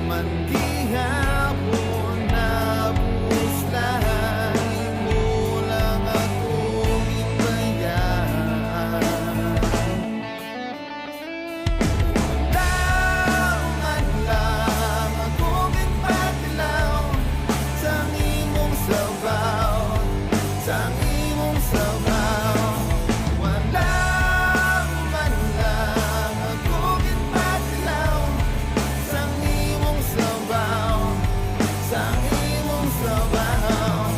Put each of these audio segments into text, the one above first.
man gihapon na puslahan, imo lang akong ibayaan. Wala man lang akong ipatilaw sa imong sabaw, sa imong sabaw. Wala man lang akong ipatilaw sa imong sabaw, sa imong sabaw.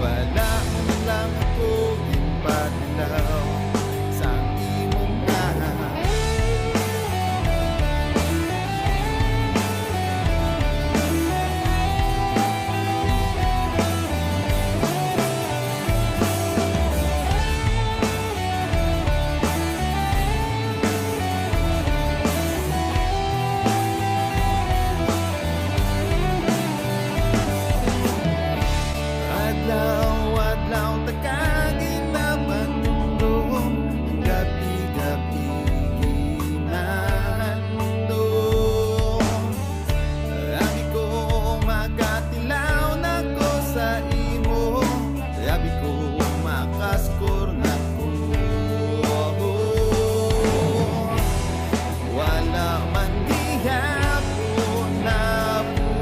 Wala man lang akong ipatilaw sa imong nahaw. Adlaw-adlaw tagaginabandong, gabi-gabi ginandong. Abi ko magatilaw na ko sa imo, abi ko makaskor na ko. Wala man gihapon na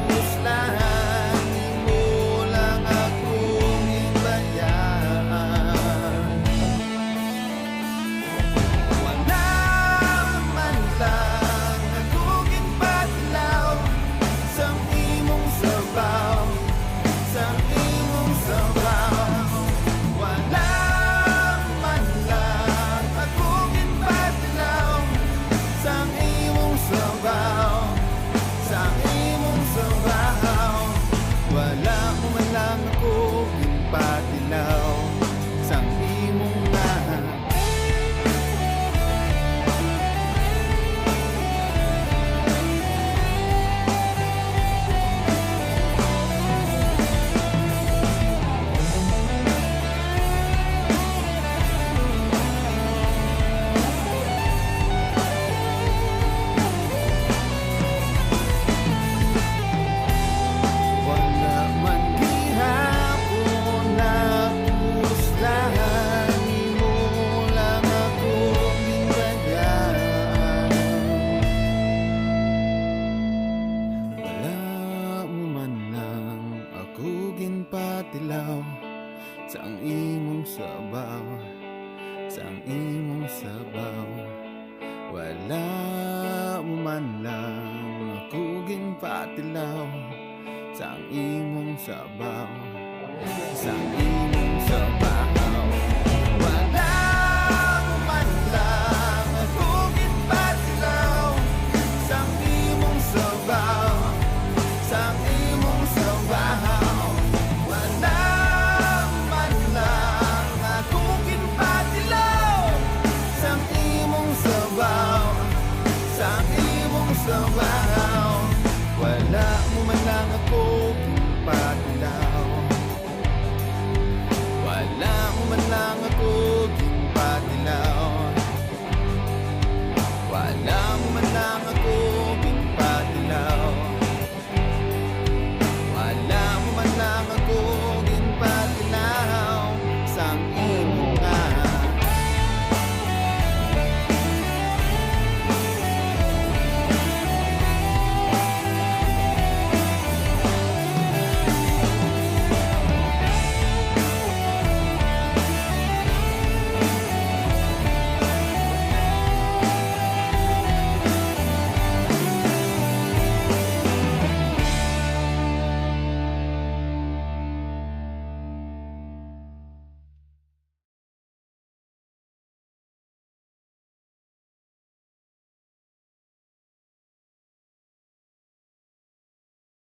puslahan, imo lang akong ibayaan. Wala man lang akong ipatilaw sa imong sabaw, sa imong sabaw. Wala man lang akong ipatilaw sa imong sabaw, sa imong sabaw. Wala mo man lang akong ipatilaw sa imong nahaw. Wala man gihapon na puslahan, imo lang akong ginbayaan. Wala mo man lang ako ginpatilaw sa imong sabaw, sa imong sabaw. Wala mo man lang ako ginpatilaw sa imong sabaw, sa imong sabaw. Wala mo man lang ako ginpatilaw sa imong sabaw, sa imong sabaw. Wala man lang ako ginpatilaw sa imong sabaw, sa imong sabaw.